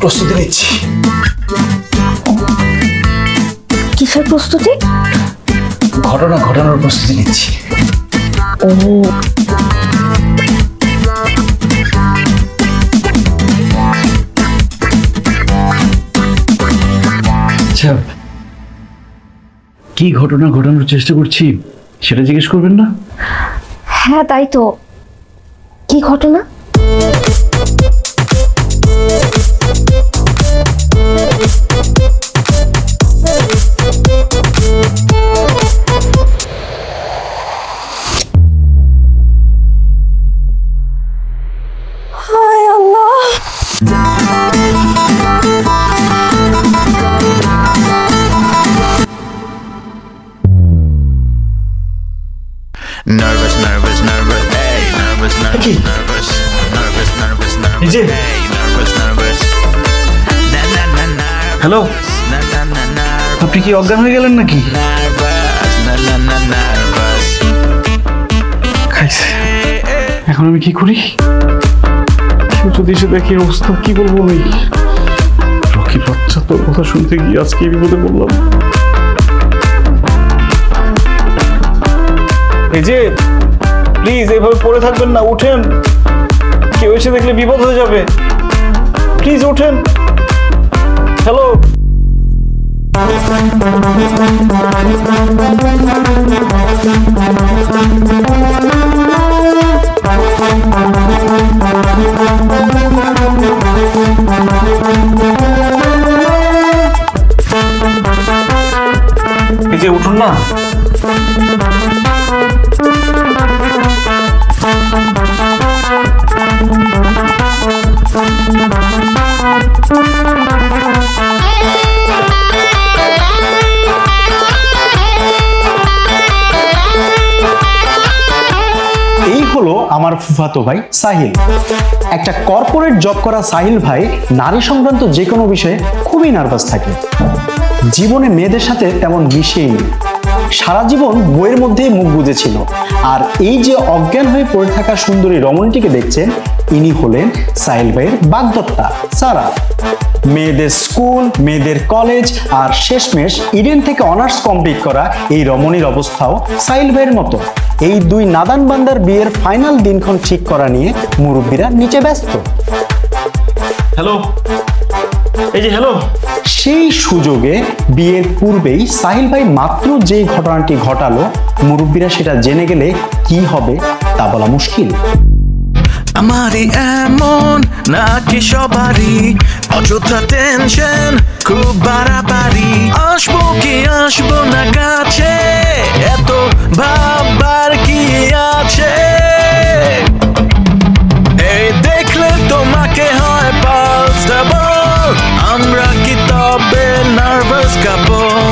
প্রস্তুতি নিচ্ছি। কিসের প্রস্তুতি? ঘটনা ঘটানোর প্রস্তুতি নিচ্ছি। ও আচ্ছা, কি ঘটনা ঘটানোর চেষ্টা করছি সেটা জিজ্ঞেস করবেন না? হ্যাঁ তাই তো। কি ঘটনা? Nervous, nervous, nervous, hey, nervous, nervous, nervous, nervous, nervous, nervous, hey, nervous, nervous. Hello, আপনি কি অজ্ঞান হয়ে গেলেন নাকি? খাইছে, এখন আমি কি করি? কেউ যদি এসে দেখি অবস্থা, কি বলবো আমি? রকি বাচ্চা, তোর কথা শুনতে গিয়ে আজকে এই বিপদে বললাম। এই যে প্লিজ এইভাবে পড়ে থাকবেন না, উঠেন। কেউ এসে দেখলে বিপদ হয়ে যাবে, প্লিজ উঠেন। হ্যালো, এই যে উঠুন না। এই হলো আমার ফুফাতো ভাই সাহিল। একটা কর্পোরেট জব করা সাহিল ভাই নারী সংক্রান্ত যে কোনো বিষয়ে খুবই নার্ভাস থাকে। জীবনে মেয়েদের সাথে তেমন মিশেই নেই, সারা জীবন বইয়ের মধ্যেই মুখ বুজেছিল। আর এই যে অজ্ঞান হয়ে পড়ে থাকা সুন্দরী রমণীটিকে দেখছেন, ইনি হলেন সাহিল ভাইয়ের বাগদত্তা সারা। মেয়েদের স্কুল, মেয়েদের কলেজ আর শেষমেশ ইডেন থেকে অনার্স কমপ্লিট করা এই রমণীর অবস্থাও সাহিল ভাইয়ের মতো। এই দুই নাদান বান্দার বিয়ের ফাইনাল দিনক্ষণ ঠিক করা নিয়ে মুরব্বীরা নিচে ব্যস্ত। হ্যালো, এই যে হ্যালো। সেই সুযোগে বিয়ের পূর্বেই সাহিল ভাই মাত্র যে ঘটনাটি ঘটালো, মুরব্বীরা সেটা জেনে গেলে কি হবে তা বলা মুশকিল। আমারই এমন নাকি সবারই অযথা টেনশন, খুব বাড়াবাড়ি। আসবো কি আসবো না কাছে, এত ভাববার কি আছে? এই দেখলে তোমাকে হয় পালস ডাবল, আমরা কি তবে নার্ভাস কাপল?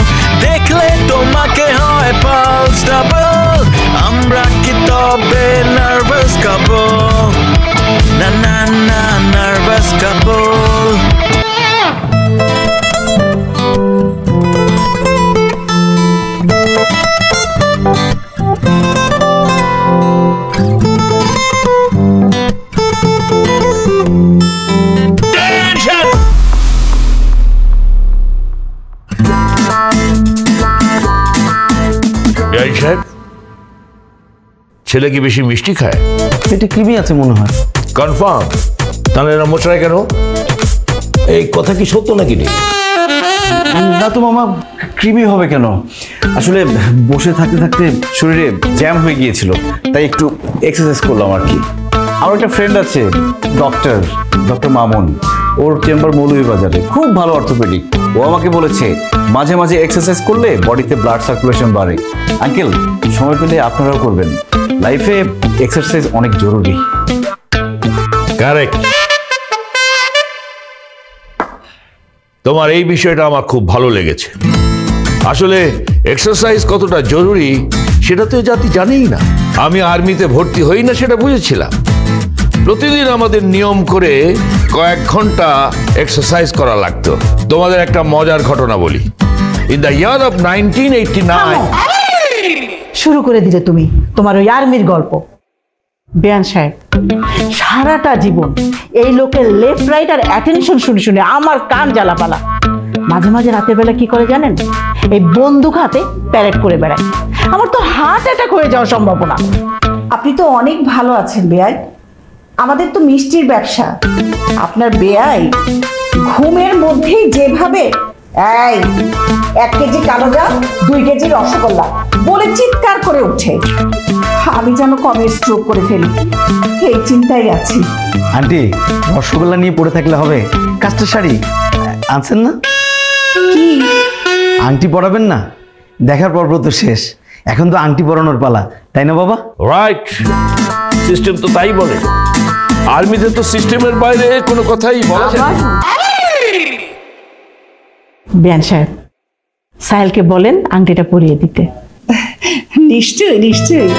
দেখলে তোমাকে হয় পালস ডাবল, আমরা কি তবে নার্ভাস কাপল? Na na na, nervous couple. Attention! সাহেব, ছেলে কি বেশি মিষ্টি খায়? এটা কৃমি আছে মনে হয়। কনফার্ম? তাহলে এরা মোচড়ায় কেন? এই কথা কি সত্য নাকি? না তো মামা, কৃমি হবে কেন? আসলে বসে থাকতে থাকতে শরীরে জ্যাম হয়ে গিয়েছিল, তাই একটু এক্সারসাইজ করলাম আর কি। আমার একটা ফ্রেন্ড আছে, ডক্টর মামুন, ওর চেম্বার মৌলভীবাজারে, খুব ভালো অর্থোপেডিক। ও আমাকে বলেছে মাঝে মাঝে এক্সারসাইজ করলে বডিতে ব্লাড সার্কুলেশন বাড়ে। আঙ্কেল, সময় পেলে আপনারাও করবেন, লাইফে এক্সারসাইজ অনেক জরুরি। কারেক্ট। তোমার এই বিষয়টা আমার খুব ভালো লেগেছে। আসলে এক্সারসাইজ কতটা জরুরি সেটা তো জাতি জানেই না। আমি আর্মিতে ভর্তি হই না সেটা বুঝেছিলাম। প্রতিদিন আমাদের নিয়ম করে কয়েক ঘন্টা এক্সারসাইজ করা লাগতো। তোমাদের একটা মজার ঘটনা বলি। ইন দ্য ইয়ার অফ 1989 শুরু করে দিলে তুমি তোমার ওই আর্মির গল্প। বেয়ান সাহেব, সারাটা জীবন এই লোকের লেফট রাইট আর অ্যাটেনশন শুনে শুনে আমার কান জ্বালাপালা। মাঝে মাঝে রাতের বেলা কি করে জানেন? এই বন্দুক হাতে প্যারেড করে বেড়ায়। আমার তো হার্ট অ্যাটাক হয়ে যাওয়ার সম্ভাবনা। আপনি তো অনেক ভালো আছেন বেয়াই। আমাদের তো মিষ্টির ব্যবসা। আপনার বেয়াই ঘুমের মধ্যেই যেভাবে এই 1 কেজি কালোজাম 2 কেজি রসগোল্লা বলে চিৎকার করে ওঠে, আমি যেন কবে স্ট্রোক করে ফেলি এই চিন্তায় আছি। আন্টি, রসগোল্লা নিয়ে পড়ে থাকলে হবে? কাস্টের শাড়ি আনছেন না? কি আংটি পরাবেন না? দেখার পর তো শেষ, এখন তো আংটি পরানোর পালা, তাই না বাবা? রাইট, সিস্টেম তো তাই বলে। আর্মিতে তো সিস্টেমের বাইরে কোনো কথাই বলা যায় না। বেয়ান সাহেব, সাহেলকে বলেন আংটিটা পরিয়ে দিতে। নিশ্চয়ই নিশ্চয়ই।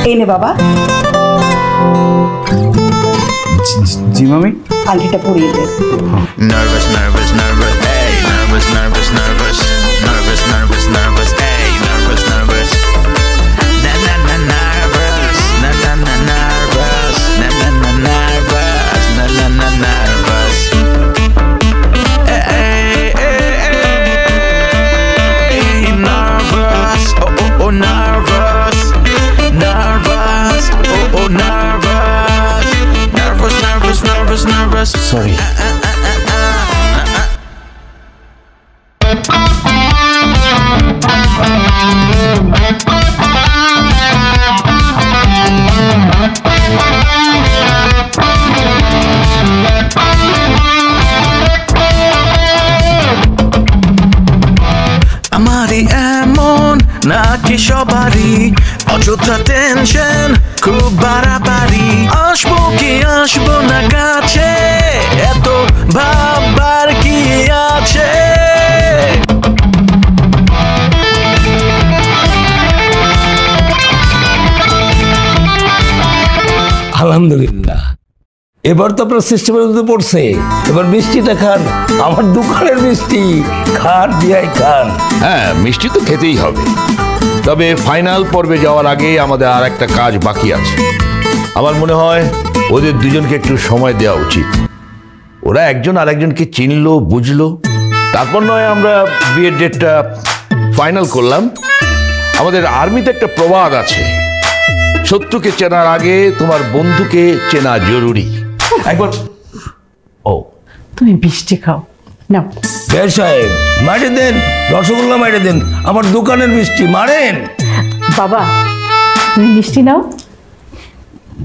এই নে বাবা, জি মামি। আংটিটা পরিয়ে দে। Nervous, nervous, nervous, hey, nervous, nervous, nervous, nervous, nervous, nervous, hey, nervous, nervous. Na na na nervous, na na na nervous, na na na nervous, na na na nervous. Hey, hey, hey, nervous, oh oh oh nervous, nervous, oh oh nervous, nervous, nervous, nervous, nervous. Sorry. আমারই এমন নাকি সবারই অযথা tension, খুব বাড়াবাড়ি। আসবো কি আসবো না কাছে, এত ভাববার কি আছে? আলহামদুলিল্লাহ, এবার তো আপনার সিস্টেমের মধ্যে পড়ছে। এবার মিষ্টিটা খান, আমার দোকানের মিষ্টি খান, দিয়াই খান। হ্যাঁ, মিষ্টি তো খেতেই হবে, তবে ফাইনাল পর্বে যাওয়ার আগে আমাদের আর একটা কাজ বাকি আছে। আমার মনে হয় ওদের দুজনকে একটু সময় দেওয়া উচিত। ওরা একজন আরেকজনকে চিনলো, বুঝলো, তারপর নয় আমরা বিয়ের ডেটটা ফাইনাল করলাম। আমাদের আর্মিতে একটা প্রবাদ আছে, শত্রুকে চেনার আগে তোমার বন্ধুকে চেনা জরুরি। একবার ও তুমি মিষ্টি খাও নাও। বেশ সাহেব, মাইরে দেন, রসগোল্লা মাইরে দেন, আমার দোকানের মিষ্টি মারেন। বাবা, তুমি মিষ্টি নাও।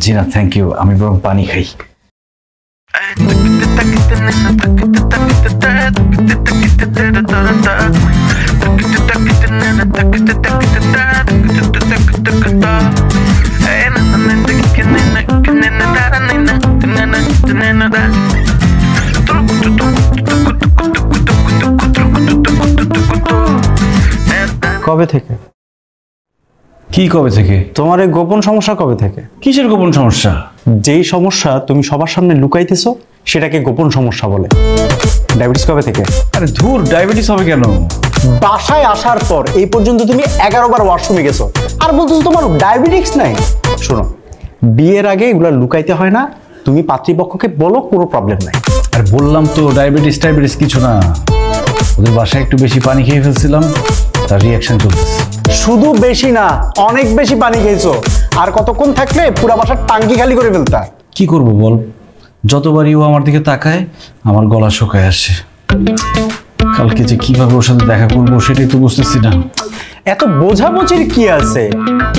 জি না, থ্যাংক ইউ, আমি বরং পানি খাই। কবে থেকে? কি কবে থেকে? তোমার এই গোপন সমস্যা কবে থেকে? কিসের গোপন সমস্যা? যেই সমস্যা তুমি সবার সামনে লুকাইতেছো সেটাকে গোপন সমস্যা বলে। ডায়াবেটিস কবে থেকে? আরে ধুর, ডায়াবেটিস হবে কেন? বাসায় আসার পর এই পর্যন্ত তুমি 11 বার ওয়াশরুমে গেছো আর বলতেছো তোমার ডায়াবেটিস নাই। শোনো, বিয়ের আগে এগুলো লুকাইতে হয় না। তুমি পাত্রীপক্ষকে বলো কোনো প্রবলেম নাই। আর বললাম তো ডায়াবেটিস কিছু না, ওদের বাসায় একটু বেশি পানি খেয়ে ফেলছিলাম, তার রিয়াকশন চলতেছে। শুধু বেশি না, অনেক বেশি পানি খেয়েছো। আর কতক্ষণ থাকলে পুরো বাসার টাঙ্কি খালি করে ফেলতা। কি করব বল, যতবারই ও আমার দিকে তাকায় আমার গলা শুকায় আসে। কালকে যে কিভাবে ওর সাথে দেখা করবো সেটাই তো বুঝতেছি না। এত বোঝাবুঝির কি আছে?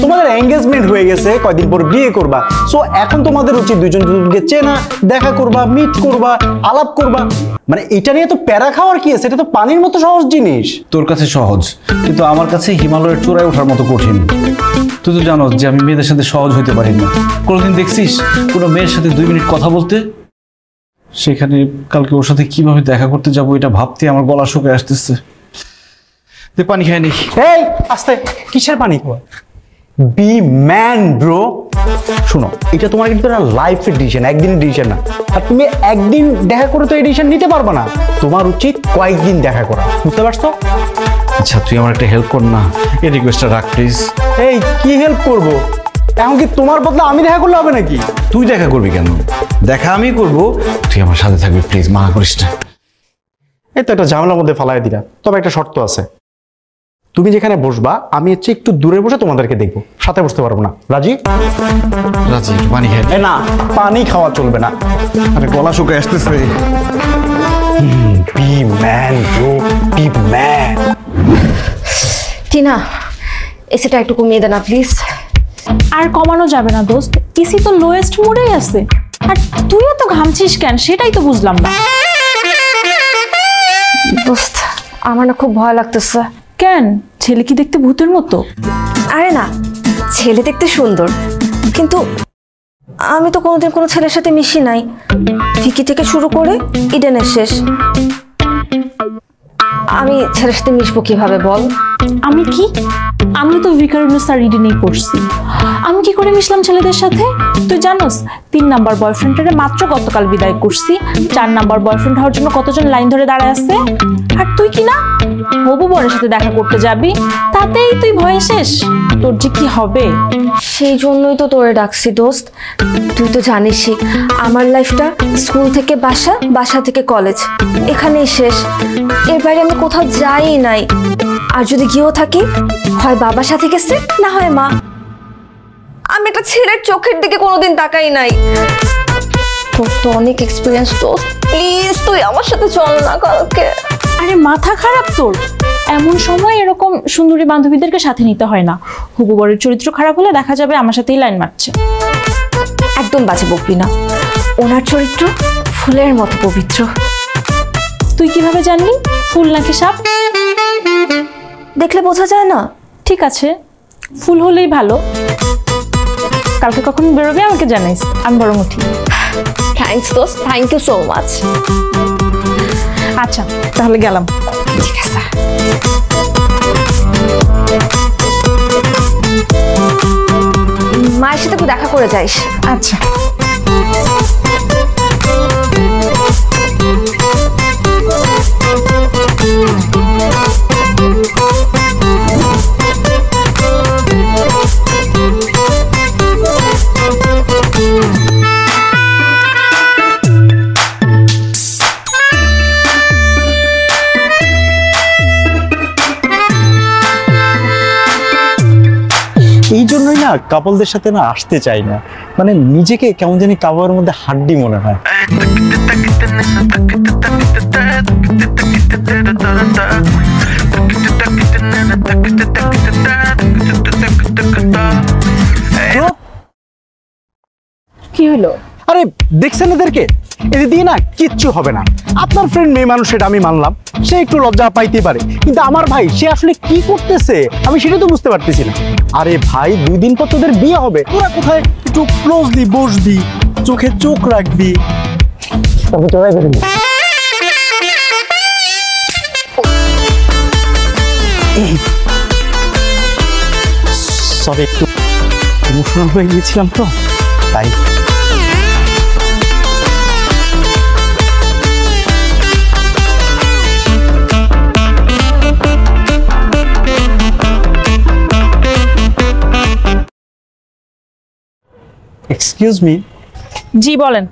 তোমাদের এঙ্গেজমেন্ট হয়ে গেছে, কয়দিন পর বিয়ে করবা। সো এখন তোমাদের উচিত দুজন দুজনকে চেনা, দেখা করবা, মিট করবা, আলাপ করবা। মানে এটা নিয়ে তো প্যারা খাওয়ার কি আছে? এটা তো পানির মতো সহজ জিনিস। তোর কাছে সহজ, কিন্তু আমার কাছে হিমালয়ের চূড়ায় ওঠার মতো কঠিন। তুই তো জানোস যে আমি মেয়েদের সাথে সহজ হইতে পারি না। কোনোদিন দেখছিস কোনো মেয়ের সাথে 2 মিনিট কথা বলতে? সেখানে কালকে ওর সাথে কিভাবে দেখা করতে যাবো এটা ভাবতে আমার গলা শুকিয়ে আসতেছে। তুই পানি খায়নি? এই আস্তে, কিসের পানি খাওয়া? Be man bro. শোনো, এটা তোমার কিন্তু একটা লাইফের ডিসিশন, একদিনের ডিসিশন না। আর তুমি একদিন দেখা করে তো এই ডিসিশন নিতে পারবে না। তোমার উচিত কয়েকদিন দেখা করা, বুঝতে পারছো? আচ্ছা তুই আমার একটা হেল্প কর না, এই রিকোয়েস্টটা রাখ প্লিজ। এই কি হেল্প করব? এখন কি তোমার বদলে আমি দেখা করলে হবে নাকি? তুই দেখা করবি কেন? দেখা আমি করব, তুই আমার সাথে থাকবি প্লিজ, মানা করিস না। এই তো একটা ঝামেলার মধ্যে ফালাই দিলা। তবে একটা শর্ত আছে, তুমি যেখানে বসবা আমি হচ্ছে একটু দূরে বসে তোমাদেরকে দেখবো, সাথে বসতে পারবো না। রাজি? রাজি। পানি খাই না, পানি খাওয়া চলবে না। আরে গলা শুকিয়ে আসতেছে। Be man bro, be man. Tina, এসিটা একটু কমিয়ে দে না প্লিজ। আর কমানো যাবে না দোস্ত, এসি তো লোয়েস্ট মোডেই আছে। আর তুই এত ঘামছিস কেন সেটাই তো বুঝলাম না। দোস্ত, আমার না খুব ভয় লাগতেছে। কেন, ছেলে কি দেখতে ভূতের মতো? আরে না, ছেলে দেখতে সুন্দর, কিন্তু আমি তো কোনোদিন কোনো ছেলের সাথে মিশি নাই। ভিকি থেকে শুরু করে ইডেনের শেষ। আমি ছেলের সাথে মিশবো কিভাবে বল? আমি কি? আমি তো ভিকারুন্নেসা রিডিনেই পড়ছি। আমি কি করে মিশলাম ছেলেদের সাথে? তুই জানোস 3 নাম্বার বয়ফ্রেন্ডের মাত্র গতকাল বিদায় করছি। 4 নাম্বার বয়ফ্রেন্ড হওয়ার জন্য কতজন লাইন ধরে দাঁড়ায় আছে। আর তুই কি না হবু বরের সাথে দেখা করতে যাবি, তাতেই তুই ভয়ে শেষ। তোর যে কি হবে? সেই জন্যই তো তোরে ডাকছি দোস্ত। তুই তো জানিসই আমার লাইফটা স্কুল থেকে বাসা, বাসা থেকে কলেজ, এখানেই শেষ। এর বাইরে আমি কোথাও যাই নাই। আর যদি গিয়েও থাকি, হয় বাবার সাথে গেছে, না হয় মা। আমি একটা ছেলের চোখের দিকে কোনোদিন তাকাই নাই। তোর তো অনেক এক্সপিরিয়েন্স দোস্ত, প্লিজ তুই আমার সাথে চল না কালকে। আরে মাথা খারাপ তোর? এমন সময় এরকম সুন্দরী বান্ধবীদেরকে সাথে নিতে হয় না। হবু বরের চরিত্র খারাপ হলে দেখা যাবে আমার সাথেই লাইন মারছে। একদম বাজে বকবি না, ওনার চরিত্র ফুলের মতো পবিত্র। তুই কিভাবে জানলি ফুল নাকি সাপ? দেখলে বোঝা যায় না? ঠিক আছে, ফুল হলেই ভালো। কালকে কখন বেরোবে আমাকে জানাইস, আমি বরং উঠি। থ্যাঙ্কস দোস্ত, থ্যাংক ইউ সো মাচ। আচ্ছা তাহলে গেলাম। ঠিক আছে। মায়ের সাথে একটু দেখা করে যাইস। আচ্ছা। এই জন্যই না কাপলদের সাথে না আসতে চাই না। মানে নিজেকে কেমন জানি কাপড়ের মধ্যে হাড্ডি মনে হয়। কি হলো? আরে দেখছেন এদেরকে? এদের দিয়ে না কিচ্ছু হবে না। আপনার ফ্রেন্ড মেয়ে মানুষ, সেটা আমি মানলাম, সে একটু লজ্জা পাইতে পারে, কিন্তু আমার ভাই সে আসলে কি করতেছে আমি সেটা তো বুঝতে পারতেছি না। আরে ভাই 2 দিন পর তোদের বিয়ে হবে, তোরা কোথায় একটু ক্লোজলি বসবি, চোখে চোখ রাখবি, তবে তোরাই বেরোবি। সরি, একটু ইমোশনাল হয়ে গিয়েছিলাম তো তাই। Excuse me. জি বলেন।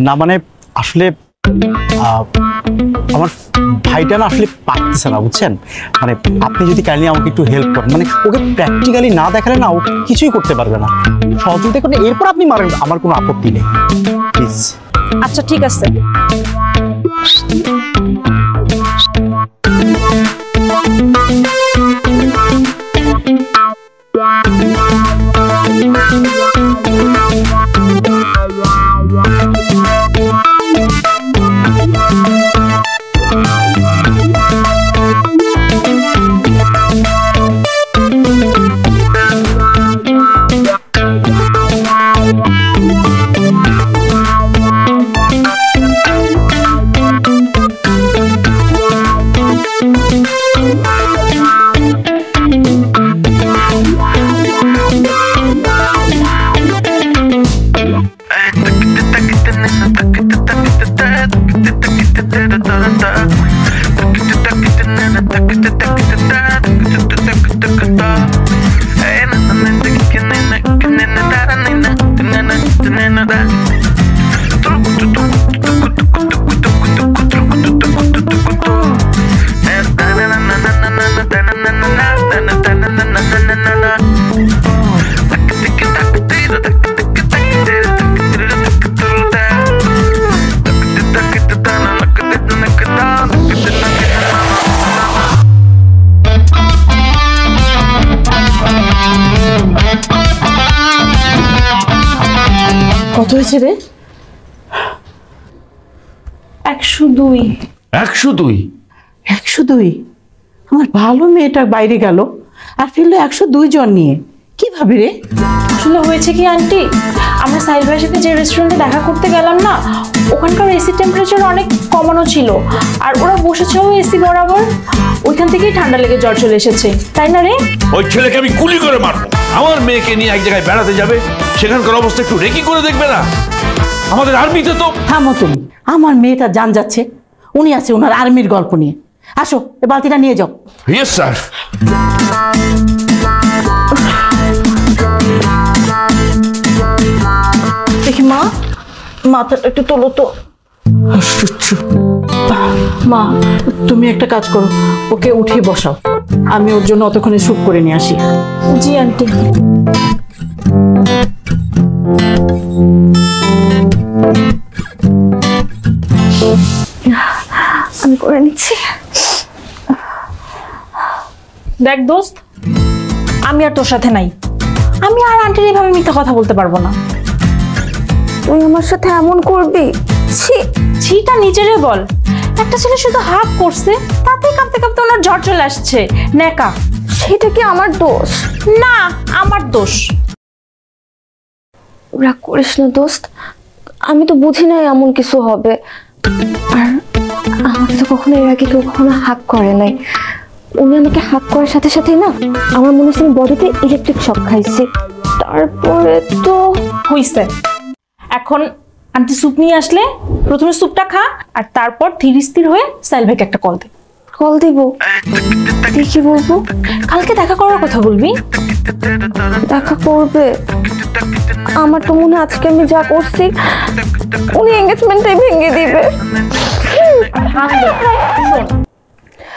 না মানে আসলে আমার ভাইটা না আসলে পারতেছে না, বুঝছেন? মানে আপনি যদি কাইন্ডলি আমাকে একটু হেল্প করেন, মানে ওকে প্র্যাকটিক্যালি না দেখালে না ও কিছুই করতে পারবে না। সহযোগিতা করলে এরপর আপনি মারেন, আমার কোনো আপত্তি নেই, প্লিজ। আচ্ছা ঠিক আছে। হয়েছে রে? 102। 102? 102? আমার ভালো মেয়েটা বাইরে গেল আর ফিরলো 102 জন নিয়ে, কিভাবে রে? আসলে হয়েছে কি আন্টি, আমরা সাহিল ভাইয়ের সাথে যে রেস্টুরেন্টে দেখা করতে গেলাম না, ওখানকার এসি টেম্পারেচার অনেক কমানো ছিল, আর ওরা বসেছেও এসি বরাবর, ওইখান থেকেই ঠান্ডা লেগে জ্বর চলে এসেছে, তাই না রে? ওই ছেলেকে আমি গুলি করে মারবো। আমার মেয়েকে নিয়ে এক জায়গায় বেড়াতে যাবে, সেখানকার অবস্থা একটু রেকি করে দেখবে না? আমাদের আর্মিতে তো। থামো তুমি, আমার মেয়েটা জান যাচ্ছে, উনি আছে ওনার আর্মির গল্প নিয়ে। আসো, এ বালতিটা নিয়ে যাও। Yes sir. দেখি মা, মাথাটা একটু তোলো তো। মা, তুমি একটা কাজ করো, ওকে উঠিয়ে বসাও, আমি ওর জন্য অতক্ষণে স্যুপ করে নিয়ে আসি। জি আন্টি। আমি করে নিচ্ছি। দেখ দোস্ত, আমি আর তোর সাথে নাই, আমি আর আন্টির এইভাবে মিথ্যা কথা বলতে পারবো না। তুই আমার সাথে এমন করবি? ছি। ছিটা নিজেরে বল, একটা ছেলে শুধু হাত করছে, তাতেই কাঁপতে কাঁপতে ওনার জ্বর চলে আসছে, নেকা। সেটা কি আমার দোষ? না, আমার দোষ। রাগ করিস না দোস্ত, আমি তো বুঝি নাই এমন কিছু হবে, আর আমাকে তো কখনো এর আগে কেউ কখনো হাক করে নাই। উনি আমাকে হাক করার সাথে সাথে না আমার মনে হচ্ছে বডিতে ইলেকট্রিক শক খাইছি, তারপরে তো হইছে। এখন আন্টি স্যুপ নিয়ে আসলে প্রথমে স্যুপটা খা, আর তারপর ধীর স্থির হয়ে সাহিল ভাইকে একটা কল দে। কল দিব? কি বলবো? কালকে দেখা করার কথা বলবি। দেখা করবে? আমার তো মনে হয় আজকে আমি যা করছি উনি এঙ্গেজমেন্টটাই ভেঙে দিবে।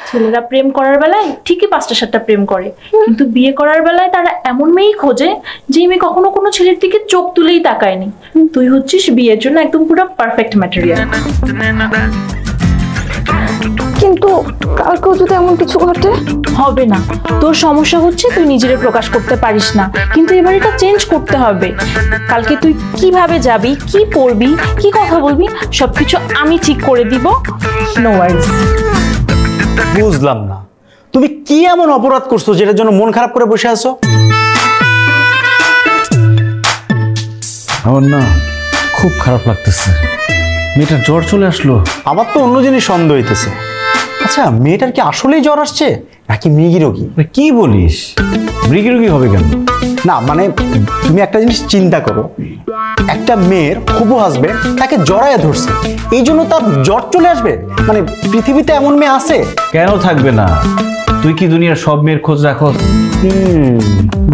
ছেলেরা প্রেম করার বেলায় ঠিকই 5টা-7টা প্রেম করে, কিন্তু বিয়ে করার বেলায় তারা এমন মেয়েই খোঁজে যে মেয়ে কখনো কোনো ছেলের দিকে চোখ তুলেই তাকায়নি। তুই হচ্ছিস বিয়ের জন্য একদম পুরো পারফেক্ট ম্যাটেরিয়াল। কিন্তু কালকেও যদি এমন কিছু ঘটে? হবে না, তোর সমস্যা হচ্ছে তুই নিজেরে প্রকাশ করতে পারিস না, কিন্তু এবার এটা চেঞ্জ করতে হবে। কালকে তুই কিভাবে যাবি, কি পড়বি, কি কথা বলবি, সবকিছু আমি ঠিক করে দিব। No worries. বুঝলাম না, তুমি কি এমন অপরাধ করছো যেটার জন্য মন খারাপ করে বসে আছো? আমার না খুব খারাপ লাগতেছে, মেয়েটার জ্বর চলে আসলো। আমার তো অন্য জিনিস সন্দেহ হইতেছে। আচ্ছা, মেয়েটার কি আসলেই জ্বর আসছে নাকি মৃগী রোগী? কি বলিস? মৃগী রোগী হবে কেন? না মানে তুমি একটা জিনিস চিন্তা করো, একটা মেয়ের হবু হাসবেন্ড তাকে জড়ায় ধরছে, এই জন্য তার জ্বর চলে আসবে? মানে পৃথিবীতে এমন মেয়ে আছে? কেন থাকবে না? তুই কি দুনিয়ার সব মেয়ের খোঁজ রাখস?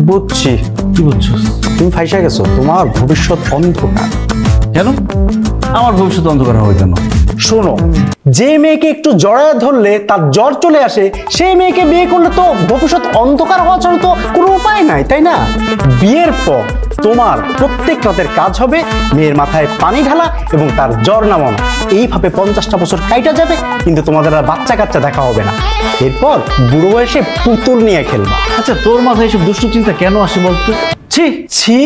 বুঝছি। কি বুঝছস? তুমি ফাইসা গেছো, তোমার ভবিষ্যৎ অন্ধকার। কেন আমার ভবিষ্যৎ অন্ধকার হবে কেন? শোনো, যে মেয়েকে একটু জড়ায় ধরলে তার জ্বর চলে আসে, সেই মেয়েকে বিয়ে করলে তো ভবিষ্যৎ অন্ধকার হওয়া ছাড়া তো কোনো উপায় নাই, তাই না? বিয়ের পর তোমার প্রত্যেক রাতের কাজ হবে মেয়ের মাথায় পানি ঢালা এবং তার জ্বর নামানো। এইভাবে 50টা বছর কাইটা যাবে, কিন্তু তোমাদের আর বাচ্চা কাচ্চা দেখা হবে না। এরপর বুড়ো বয়সে পুতুল নিয়ে খেলবা। আচ্ছা, তোর মাথায় এসব দুষ্টু চিন্তা কেন আসে বলতো? ছি ছি,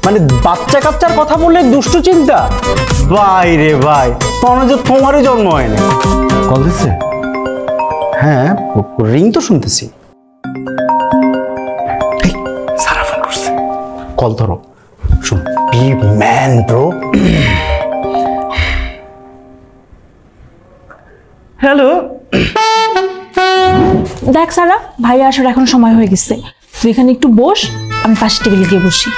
মানে বাচ্চা কাচ্চার কথা বললে দুষ্টু চিন্তা? ভাই রে ভাই, মনে হচ্ছে তোমারই জন্ম হয়নি। কল দিচ্ছে? হ্যাঁ, রিং তো শুনতেছি। সারা ফোন করছে, কল ধরো। শুন, বি ম্যান ব্রো। হ্যালো। দেখ সারা, ভাইয়া আসার এখন সময় হয়ে গেছে, তুই এখানে একটু বস, আমি পাশে টেবিলে গিয়ে বসি।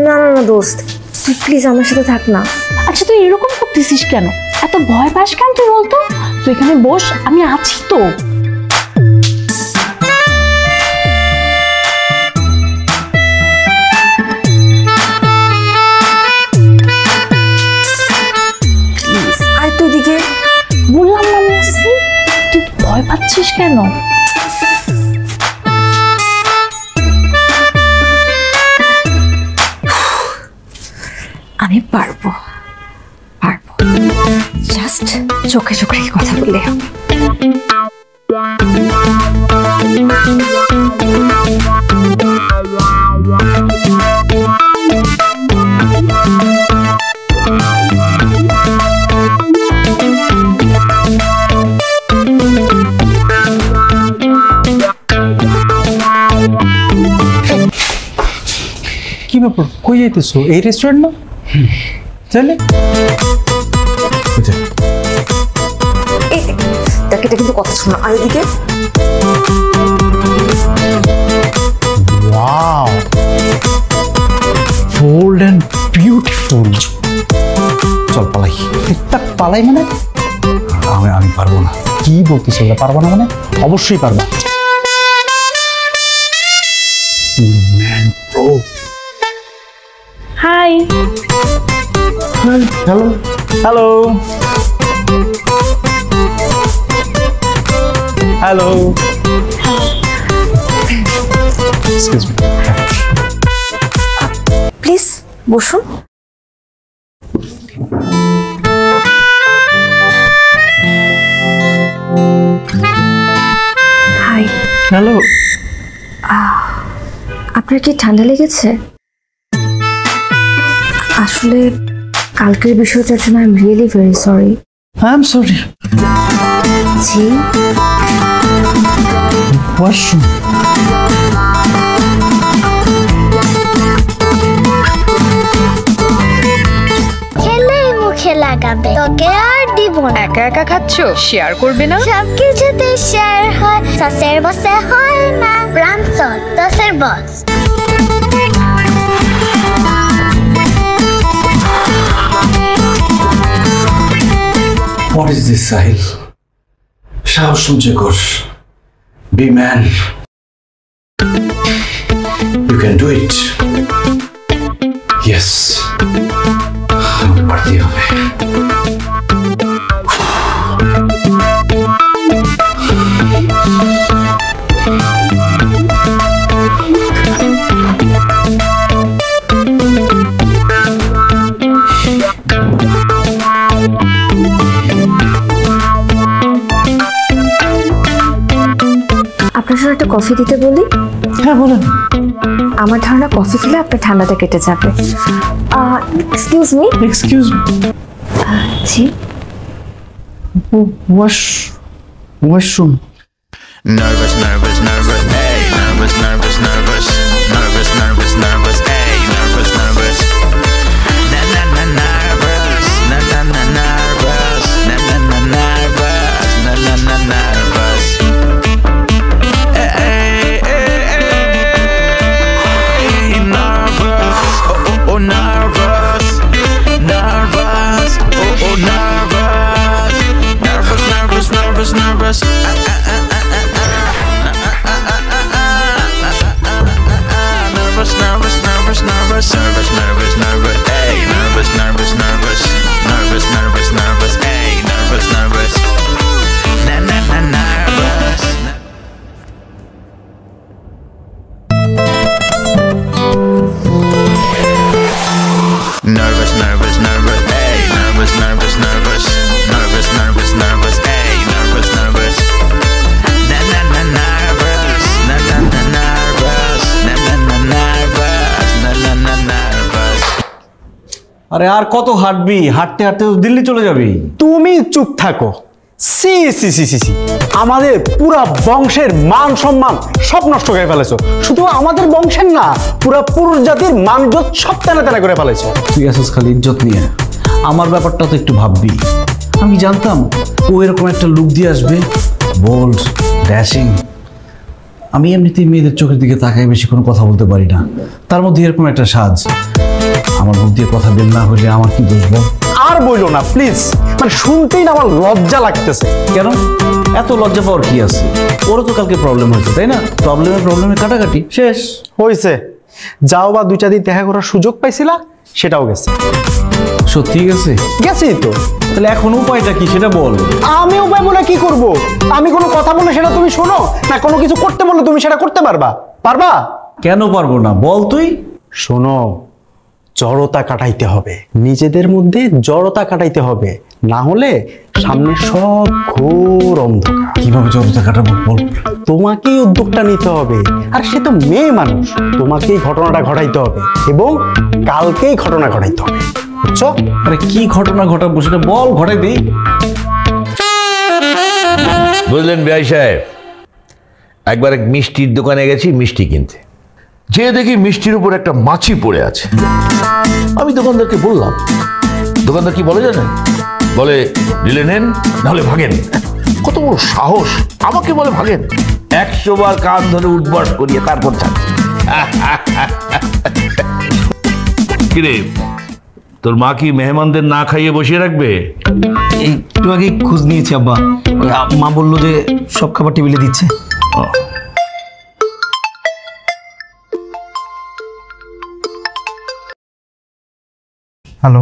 না না না দোস্ত, তুই প্লিজ আমার সাথে থাক না। আচ্ছা, তুই এরকম করতেছিস কেন? এত ভয় পাস কেন তুই বলতো? তুই এখানে বস, আমি আছি তো। আর তুই দিকে বললাম না আমি আসছি, তুই ভয় পাচ্ছিস কেন? আমি পারবো, জাস্ট চোখে চোখে কথা বললে হবে। কি ব্যাপার, কই যাইতেছো? এই রেস্টুরেন্ট না? চলে এই দেখ, এটা কিন্তু কথা শোনা। আর এদিকে ওয়াও, bold and beautiful. চল পালাই। একটা পালাই মানে? আমি পারবো না। কি বলতেছো? পারবা না মানে? অবশ্যই পারবা। Man pro. Hi. Hello hello hello, excuse me, please বসুন। হাই। হ্যালো। আপনার কি ঠান্ডা লেগেছে? আসলে কালকের বিষয়টার জন্য I am really very sorry. I am sorry. জি, ওয়াশরুম। খেলেই মুখে লাগাবে, তোকে আর দিব না। একা একা খাচ্ছো, শেয়ার করবে না? সবকিছুতে শেয়ার হয়, সসের বসে হয় না। ব্রামসন সসের বস। What is this, Sahil? সাহস সঞ্চয় কর। Be man. You can do it. Yes. আমাকে পারতেই হবে। আপনার সাথে একটা কফি দিতে বলি? হ্যাঁ বলেন। আমার ধারণা কফি খেলে আপনার ঠান্ডাটা কেটে যাবে। Excuse me. এক্সকিউজ জি, washroom. Nervous, nervous, nervous, hey, nervous, nervous, nervous, nervous, nervous, nervous, hey, nervous, nervous. Na na na nervous, na na na nervous, na na na nervous, na na na nervous. Hey, hey, hey, nervous, oh nervous, nervous, oh nervous, nervous, nervous, nervous, nervous. Nervous, nervous, nervous, nervous, nervous, nervous, nervous, hey, nervous, nervous, nervous, nervous, nervous, nervous, hey, nervous, nervous, na na na nervous. Nervous, nervous, nervous, hey, nervous, nervous, nervous, nervous, nervous, nervous, hey, nervous, nervous, na na na nervous, na na na nervous, na na na nervous, na na na nervous. আরে আর কত হাঁটবি? হাঁটতে হাঁটতে তো দিল্লি চলে যাবি। তুমি চুপ থাকো। সি সি সি সি সি, আমাদের পুরা বংশের মান সম্মান সব নষ্ট করে ফেলেছো। শুধু আমাদের বংশের না, পুরা পুরুষ জাতির মানজত সব তেনা তেনা করে ফেলেছো। তুই আসিস খালি ইজ্জত নিয়ে। আমার ব্যাপারটা তো একটু ভাববি। আমি জানতাম ও এরকম একটা লুক দিয়ে আসবে, বোল্ড, ড্যাশিং। আমি এমনিতেই মেয়েদের চোখের দিকে তাকাই, বেশি কোনো কথা বলতে পারি না, তার মধ্যে এরকম একটা সাজ। আমার মুখ দিয়ে কথা বের না হলে আমার কি দোষ বল? আর বইলো না প্লিজ, মানে শুনতেই না আমার লজ্জা লাগতেছে। কেন? এত লজ্জা পাওয়ার কি আছে? ওরও তো কালকে প্রবলেম হয়েছে, তাই না? প্রবলেমে কাটাকাটি শেষ হয়েছে। যাও বা 2-4 দিন দেখা করার সুযোগ পাইছিলা, সেটাও গেছে। সত্যি গেছে? গেছেই তো। তাহলে এখন উপায়টা কি সেটা বল। আমি উপায় বলে কি করব? আমি কোনো কথা বলে সেটা তুমি শোনো, না কোনো কিছু করতে বললে তুমি সেটা করতে পারবা? পারবা? কেন পারবো না বল তুই। শোনো, জড়তা কাটাইতে হবে, নিজেদের মধ্যে জড়তা কাটাইতে হবে, না হলে সামনে সব ঘোর অন্ধকার। কিভাবে জড়তা কাটাবো বল? তোমাকেই উদ্যোগটা নিতে হবে, আর সে তো মেয়ে মানুষ, তোমাকেই ঘটনাটা ঘটাইতে হবে এবং কালকেই ঘটনা ঘটাইতে হবে, বুঝছো? আরে কি ঘটনা ঘটাবো সেটা বল, ঘটাই দিই। বুঝলেন ভাই সাহেব, একবার এক মিষ্টির দোকানে গেছি মিষ্টি কিনতে। যে দেখি মিষ্টির উপর একটা মাছি পড়ে আছে। আমি দোকানদারকে বললাম, দোকানদার কি বলে জানেন? বলে নিলে নেন, নাহলে ভাগেন। কত বড় সাহস, আমাকে বলে ভাগেন। 100 বার কান ধরে উঠবাস করিয়ে তারপর ছাড়ছি। কিরে, তোর মা কি মেহমানদের না খাইয়ে বসিয়ে রাখবে? একটু আগে খোঁজ নিয়েছি আব্বা, মা বললো যে সব খাবার টেবিলে দিচ্ছে। হ্যালো,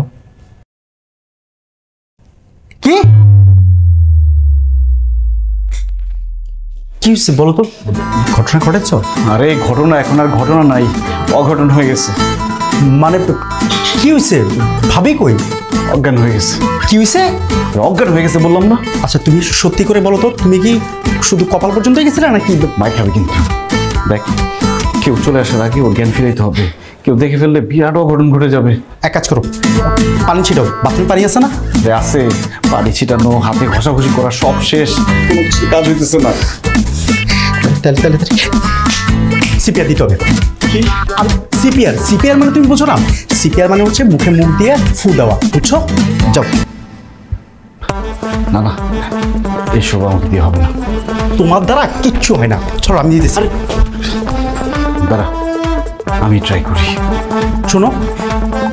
কি কি হচ্ছে বলো তো? ঘটনা ঘটেছ? আরে ঘটনা এখন আর ঘটনা নাই, অঘটন হয়ে গেছে। মানে কি হয়েছে? ভাবি কই? অজ্ঞান হয়ে গেছে। কি হয়েছে? অজ্ঞান হয়ে গেছে বললাম না। আচ্ছা তুমি সত্যি করে বলো তো, তুমি কি শুধু কপাল পর্যন্ত গেছিলে নাকি? মাইক খাবে কিন্তু। দেখ, কেউ চলে আসার আগে ওর জ্ঞান ফিরাইতে হবে। কেউ দেখে ফেললে বিরাট অঘটন ঘটে যাবে। এক কাজ করো, পানি ছিটাও। বাথরুম পানি আছে না? আছে, পানি ছিটানো, হাতে ঘষাঘষি করা সব শেষ, কোনো কিছু কাজ হইতেছে না। তাহলে সিপিআর দিতে হবে। কি? সিপিআর? সিপিআর মানে তুমি বোঝো না? সিপিআর মানে হচ্ছে মুখে মুখ দিয়ে ফু দেওয়া, বুঝছো? যাও। না না, এইসব আমাকে দিয়ে হবে না। তোমার দ্বারা কিচ্ছু হয় না। চলো আমি দিতেছি। দাঁড়া, আমি ট্রাই করি। শোনো,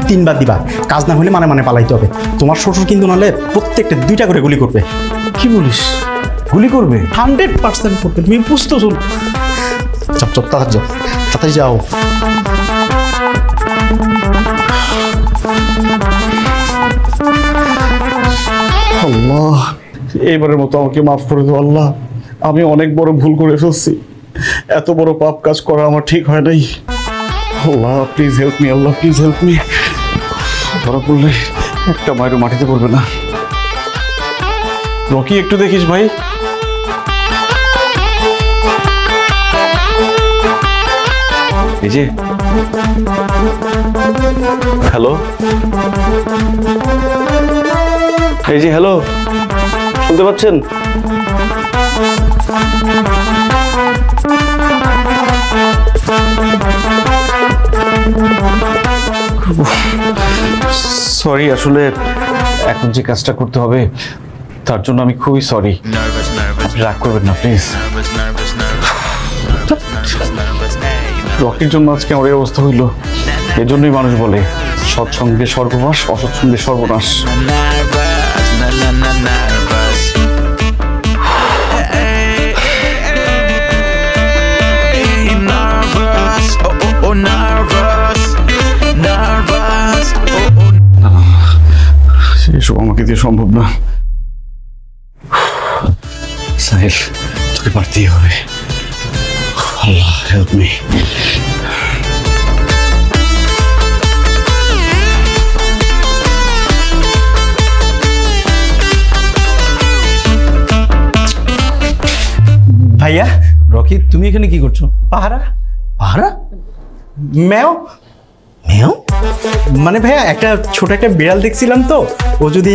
3 বার দিবা, কাজ না হলে মানে পালাইতে হবে। তোমার শ্বশুর কিন্তু নাহলে প্রত্যেকটা 2টা করে গুলি করবে। কি বলিস? গুলি করবে? 100% করবে। তুমি বুঝতেছো? চপ চপ, তাড়াতাড়ি যাও, তাড়াতাড়ি যাও। আল্লাহ, এইবারের মতো আমাকে মাফ করে দাও আল্লাহ। আমি অনেক বড় ভুল করে ফেলছি। এত বড় পাপ কাজ করা আমার ঠিক হয় নাই। আল্লাহ প্লিজ হেল্প মি, আল্লাহ প্লিজ হেল্প মি। ধরা পড়লে একটা মায়েরও মাটিতে পড়বে না। রকি, একটু দেখিস ভাই। এই যে, হ্যালো, এই যে হ্যালো, শুনতে পাচ্ছেন? সরি, আসলে এখন যে কাজটা করতে হবে তার জন্য আমি খুবই সরি। রাগ করবেন না প্লিজ। রকির জন্য আজকে আমার এই অবস্থা হইল। এজন্যই মানুষ বলে সৎসঙ্গে স্বর্গবাস, অসৎসঙ্গে সর্বনাশ। এসব আমাকে দিয়ে সম্ভব না। সাহিল, তোকে পারতেই হবে। আল্লাহ হেল্প মি। ভাইয়া, রকি, তুমি এখানে কি করছো? পাহারা। পাহারা? ম্যাও ম্যাও মানে ভাইয়া, একটা ছোট একটা বিড়াল দেখছিলাম তো, ও যদি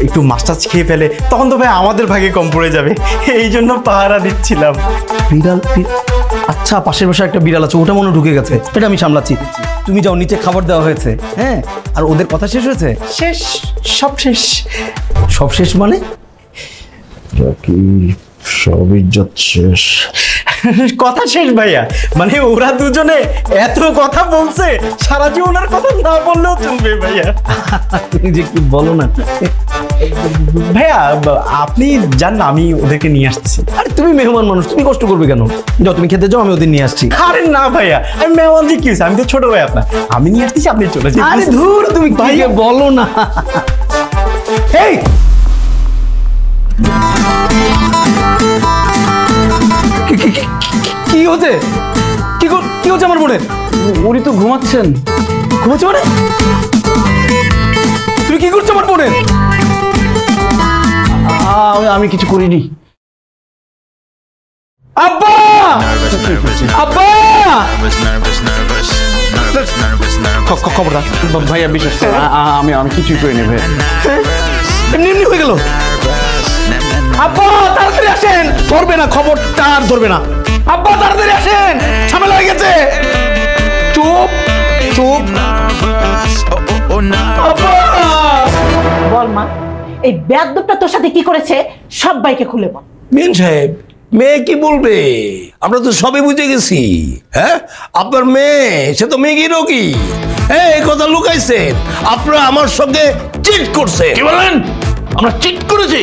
একটু মাছ টাছ খেয়ে ফেলে তখন তো ভাই আমাদের ভাগে কম পড়ে যাবে, এই জন্য পাহারা দিচ্ছিলাম। বিড়াল? আচ্ছা, পাশের বাসায় একটা বিড়াল আছে, ওটা মনে ঢুকে গেছে, এটা আমি সামলাচ্ছি। তুমি যাও, নিচে খাবার দেওয়া হয়েছে। হ্যাঁ, আর ওদের কথা শেষ হয়েছে? শেষ, সব শেষ। সব শেষ মানে? রকি, সব ইজ্জত শেষ। কথা শেষ ভাইয়া, মানে ওরা দুজনে এত কথা বলছে, সারা জীবন আর কথা না বললেও চলবে ভাইয়া। তুমি যে কি বলো না। ভাইয়া আপনি যান না, আমি ওদেরকে নিয়ে আসছি। আরে তুমি মেহমান মানুষ, তুমি কষ্ট করবে কেন? যাও, তুমি খেতে যাও, আমি ওদের নিয়ে আসছি। আরে না ভাইয়া, আমি মেহমান যে কি হয়েছে, আমি তো ছোট ভাই আপনার, আমি নিয়ে আসতেছি, আপনি চলে যান। আরে ধুর, তুমি ভাইয়া বলো না। এই কি হচ্ছে? কি হচ্ছে আমার বোনের? উনি তো ঘুমাচ্ছেন। ঘুমাচ্ছে মানে? তুমি কি করছো আমার বোনের? আমি কিছু করিনি। আব্বা! আব্বা! খবরদার ভাইয়া, বিশ্বাস করুন, আমি কিছুই করিনি ভাই। এমনি হয়ে গেল। আব্বা তাড়াতাড়ি আসেন, ধরবে না, খবরটা আর ধরবে না। আব্বা তাড়াতাড়ি আসেন, ঝামেলা হয়ে গেছে। চুপ চুপ। বল মা, এই বেয়াদবটা তোর সাথে কি করেছে সবাইকে খুলে বল। বিয়ান সাহেব, মেয়ে কি বলবে? আমরা তো সবে বুঝে গেছি। হ্যাঁ, আপনার মেয়ে সে তো মেঘি রোগী। হ্যাঁ, এই কথা লুকাইছেন। আপনারা আমার সঙ্গে চিট করছে। কি বলেন? আমরা চিট করেছি?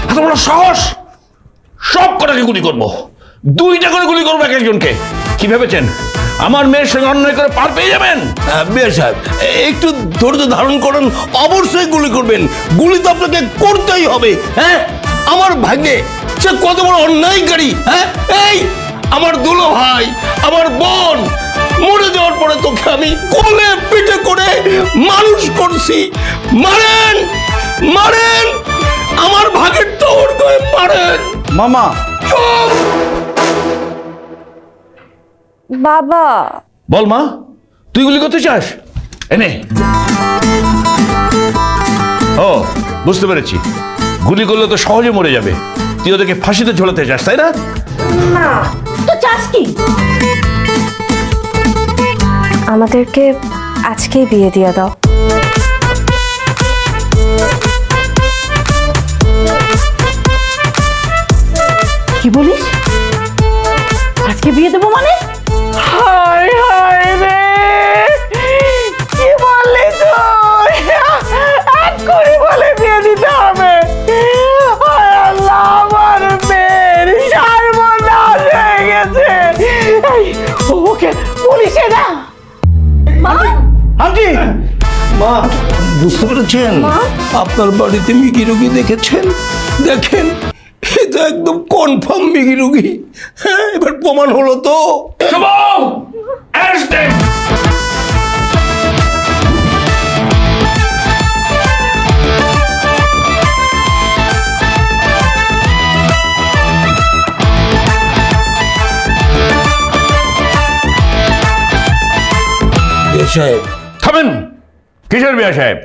এত বড় সাহস! সব কটাকে গুলি করবো, 2টা করে গুলি করবো এক একজনকে। কি ভেবেছেন আমার মেয়ের সঙ্গে অন্যায় করে পার পেয়ে যাবেন? বিয়ান সাহেব, একটু ধৈর্য ধারণ করুন, অবশ্যই গুলি করবেন। গুলি তো আপনাকে করতেই হবে। হ্যাঁ, আমার ভাগ্যে সে কত বড় অন্যায়কারী। হ্যাঁ, এই আমার দুলো ভাই, আমার বোন মরে যাওয়ার পরে তোকে আমি কোলে পিঠে করে মানুষ করছি। মারেন মারেন, আমার ভাগের টোর করে মারেন। মামা, বাবা। বল মা, তুই গুলি করতে চাস? এনে। ও, বুঝতে পেরেছি, গুলি করলে তো সহজে মরে যাবে। তুই ওদেরকে ফাঁসিতে ঝোলাতে চাস, তাই না? না, তো চাস কি? আমাদেরকে আজকেই বিয়ে দিয়ে দাও। কি বলিস? আজকে বিয়ে দেবো মানে? হায় হায় রে, কি বললি তুই? এক করে বলে বিয়ে দিতে হবে? হায় আল্লাহ, আমার মেয়ের সর্বনাশ হয়ে গেছে। ওকে পুলিশে না। আন্টি, মা, বুঝতে পেরেছেন? আপনার বাড়িতে মিকি রোগী দেখেছেন? দেখেন, এটা একদম কনফার্ম মিকি রোগী। হ্যাঁ, এবার প্রমাণ হলো তো। শুভ, অ্যারেস্ট হিম। সাহেব, থামেন। কিসের বিয়ে সাহেব?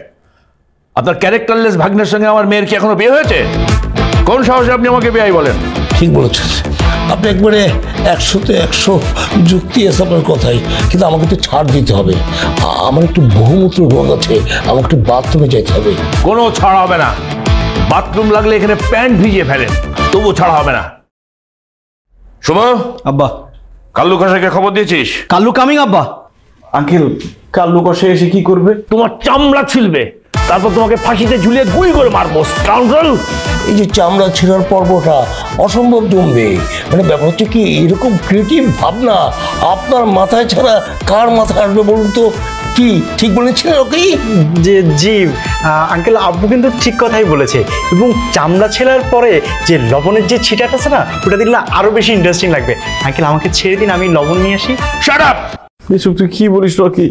আপনার ক্যারেক্টারলেস ভাগ্নের সঙ্গে আমার মেয়ের কি এখনো বিয়ে হয়েছে? কোন সাহসে আপনি আমাকে বিয়ে বলেন? ঠিক বলেছেন আপনি, একবারে 100-তে 100 যুক্তি আছে আপনার কথাই। কিন্তু আমাকে একটু ছাড় দিতে হবে। আমার একটু বহুমূত্র রোগ আছে, আমাকে একটু বাথরুমে যেতে হবে। কোনো ছাড় হবে না। বাথরুম লাগলে এখানে প্যান্ট ভিজিয়ে ফেলেন, তবু ছাড়া হবে না। শুভ, আব্বা। কাল্লু কষাইকে খবর দিয়েছিস? কাল্লু কামিং আব্বা। আঙ্কেল, কাল্লু কষাই এসে কি করবে? তোমার চামড়া ছিলবে, তারপর তোমাকে ফাঁসিতে ঝুলিয়ে গুলি করে মারবো। স্কাউন্ডারেল! এই যে চামড়া ছেঁড়ার পর্বটা অসম্ভব জমবে। মানে ব্যাপার হচ্ছে কি, এরকম ক্রিয়েটিভ ভাবনা আপনার মাথায় ছাড়া কার মাথায় আসবে বলুন তো? কি ঠিক বলেছেন? ওকে জি আঙ্কেল, আব্বু কিন্তু ঠিক কথাই বলেছে। এবং চামড়া ছেঁড়ার পরে যে লবণের যে ছিটাটা আছে না, ওটা দিলে আরো বেশি ইন্টারেস্টিং লাগবে। আঙ্কেল, আমাকে ছেড়ে দিন, আমি লবণ নিয়ে আসি। Shut up! এসব তুই কি বলিস রকি?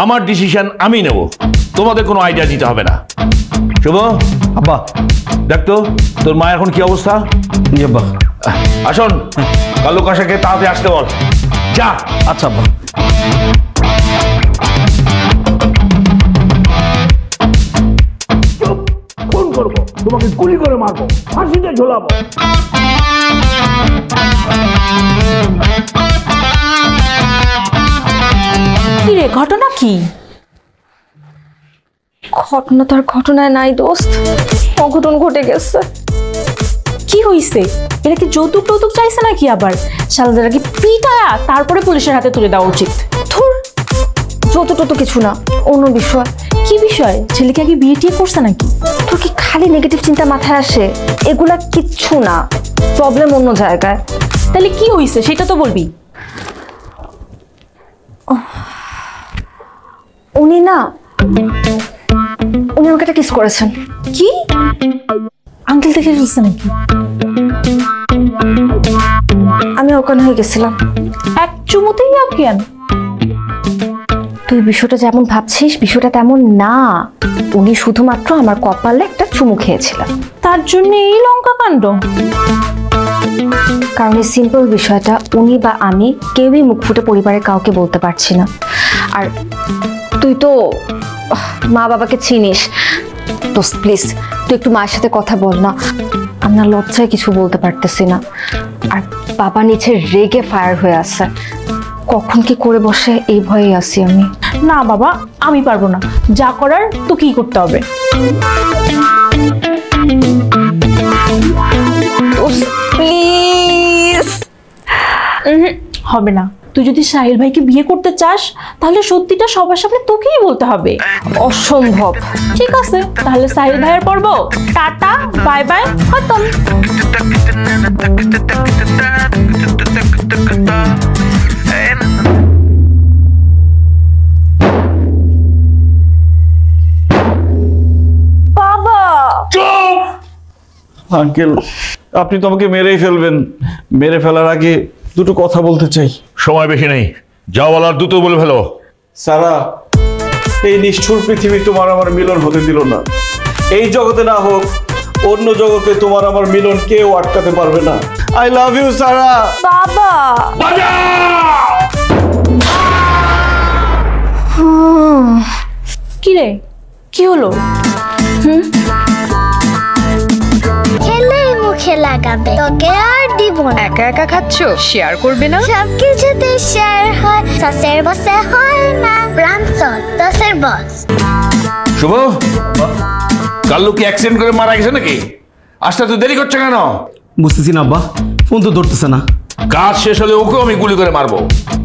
আমার ডিসিশন আমি নেব, তোমাদের কোনো আইডিয়া দিতে হবে না। শুভ, আব্বা। দেখ তো তোর মা এখন কি অবস্থা। আব্বা, আসুন, কাল্লু কষাইকে তাড়াতাড়ি আসতে বল। যা। আচ্ছা আব্বা। ফোন করবো, তোমাকে গুলি করে মারবো, ফাঁসিতে ঝোলাবো। কি রে, ঘটনা কি? ঘটনা তো আর ঘটনায় নাই দোস্ত, অঘটন ঘটে গেছে। কি হইছে? এরা কি যৌতুক টৌতুক চাইছে নাকি আবার? শালাদারা কি পিটায়া তারপরে পুলিশের হাতে তুলে দেওয়া উচিত। ধুর, যতটুকু কিছু না, অন্য বিষয়। কি বিষয়? ছেলেকে আগে বিয়ে টিয়ে করছে নাকি? তোর কি খালি নেগেটিভ চিন্তা মাথায় আসে? এগুলা কিচ্ছু না, প্রবলেম অন্য জায়গায়। তাহলে কি হইছে সেটা তো বলবি। উনি আমাকে একটা কিস করেছেন। কি? আঙ্কেল দেখে ফেলছে নাকি? আমি অজ্ঞান হয়ে গেছিলাম। এক চুমুতেই অজ্ঞান? তুই বিষয়টা যেমন ভাবছিস বিষয়টা তেমন না। উনি শুধুমাত্র আমার কপালে একটা চুমু খেয়েছিলেন। তার জন্য এই লঙ্কা কাণ্ড? কারণ এই সিম্পল বিষয়টা উনি বা আমি কেউই মুখ ফুটে পরিবারের কাউকে বলতে পারছি না। আর তুই তো মা বাবাকে চিনিস। দোস্ত প্লিজ তুই একটু মায়ের সাথে কথা বল না, আমরা লজ্জায় কিছু বলতে পারতেছি না। আর বাবা নিচে রেগে ফায়ার হয়ে আছে, কখন কি করে বসে এই ভয়ে আছি আমি। না বাবা, আমি পারবো না, যা করার তো কি করতে হবে। প্লিজ। হবে না, তুই যদি সাহিল ভাইকে বিয়ে করতে চাস তাহলে সত্যিটা সবার সামনে তোকেই বলতে হবে। অসম্ভব। ঠিক আছে, তাহলে সাহিল ভাইয়ের পর্ব টাটা বাই বাই খতম। বাবা আঙ্কেল, আপনি তো আমাকে মেরেই ফেলবেন। মেরে ফেলার আগে দুটো কথা বলতে চাই। সময় বেশি নেই, যা বলার দ্রুত বলে ফেলো। সারা, এই নিষ্ঠুর পৃথিবী তোমার আমার মিলন হতে দিল না। এই জগতে না হোক, অন্য জগতে তোমার আমার মিলন কেউ আটকাতে পারবে না। আই লাভ ইউ সারা। বাবা। কি রে, কি হলো? খেলে মুখে লাগাবে, তোকে আর দিব না। একা একা খাচ্ছো, শেয়ার করবে না? সবকিছুতে শেয়ার হয়, সসের বসে হয় না। রামসল দশের বস। শুভ, কাল্লু কি অ্যাক্সিডেন্ট করে মারা গেছে নাকি? আসতে তো দেরি করছে কেন? বুঝতেছি না আব্বা, ফোন তো ধরতেছে না। কাজ শেষ হলে ওকেও আমি গুলি করে মারবো।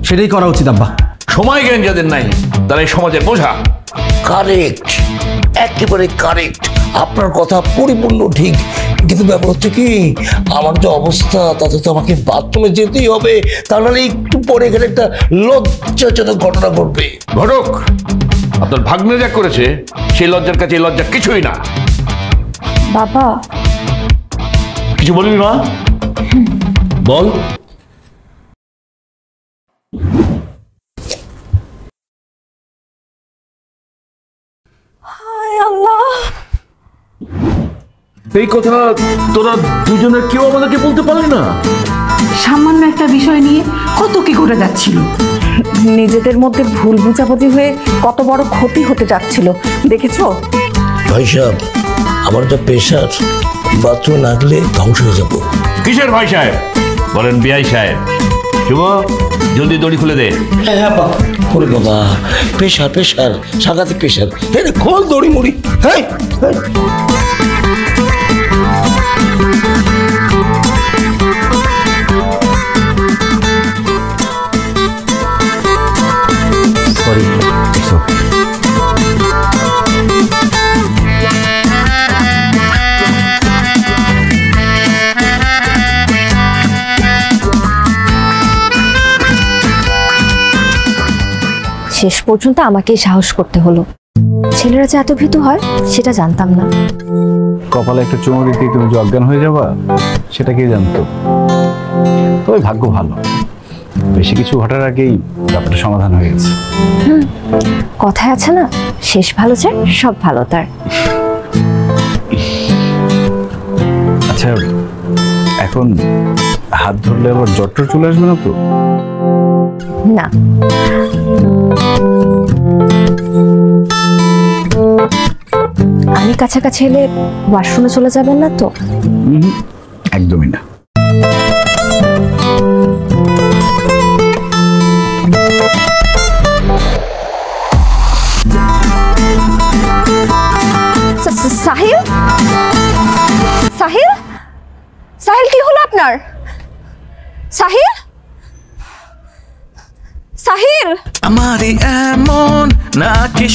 সেটাই করা উচিত আব্বা। সময় জ্ঞান যাদের নাই তারা এই সমাজের বোঝা। কারেক্ট, একেবারে কারেক্ট। আপনার কথা পরিপূর্ণ ঠিক, কিন্তু ব্যাপার হচ্ছে কি, আমার যে অবস্থা তাতে তো আমাকে বাথরুমে যেতেই হবে, তাহলে একটু পরে এখানে একটা লজ্জাজনক ঘটনা ঘটবে। ঘটক, আপনার ভাগ্নে যা করেছে সেই লজ্জার কাছে এই লজ্জা কিছুই না। বাবা, কিছু বলবি মা? বল। হায় আল্লাহ, এই কথা তোরা দুজনের কেউ আমাদেরকে বলতে পারলি না? সামান্য একটা বিষয় নিয়ে কত কি ঘটে যাচ্ছিল। নিজেদের মধ্যে ভুল বুঝাবুঝি হয়ে কত বড় ক্ষতি হতে যাচ্ছিল, দেখেছো? ভাই সাহেব, আমার যা প্রেশার, বাথরুমে না গেলে ধ্বংস হয়ে যাবো। কিসের ভাই সাহেব? বলেন বিআই সাহেব। শুভ, জলদি দড়ি খুলে দে। হ্যাঁ বাবা। ওরে বাবা, প্রেশার প্রেশার, সাংঘাতিক প্রেশার। হ্যাঁ, খোল দড়ি মুড়ি। হ্যাঁ, সরি। শেষ পর্যন্ত আমাকেই সাহস করতে হলো। ছেলেরা যে এত ভীতু হয় সেটা জানতাম না। কপালে একটা চুমু দিতেই তুমি যে অজ্ঞান হয়ে যাবা সেটা কে জানতো? তবে ভাগ্য ভালো, বেশি কিছু ঘটার আগেই ব্যাপারটা সমাধান হয়ে গেছে। কথায় আছে না, শেষ ভালো চায় সব ভালো তার। আচ্ছা, এখন হাত ধরলে আবার জ্বর চলে আসবে না তো? না, আমি কাছাকাছি এলে ওয়াশরুমে চলে যাবেন না তো? একদমই না। সাহিল, সাহিল, সাহিল, কি হলো আপনার? সাহিল, সাহিল। আমারই এমন নাকি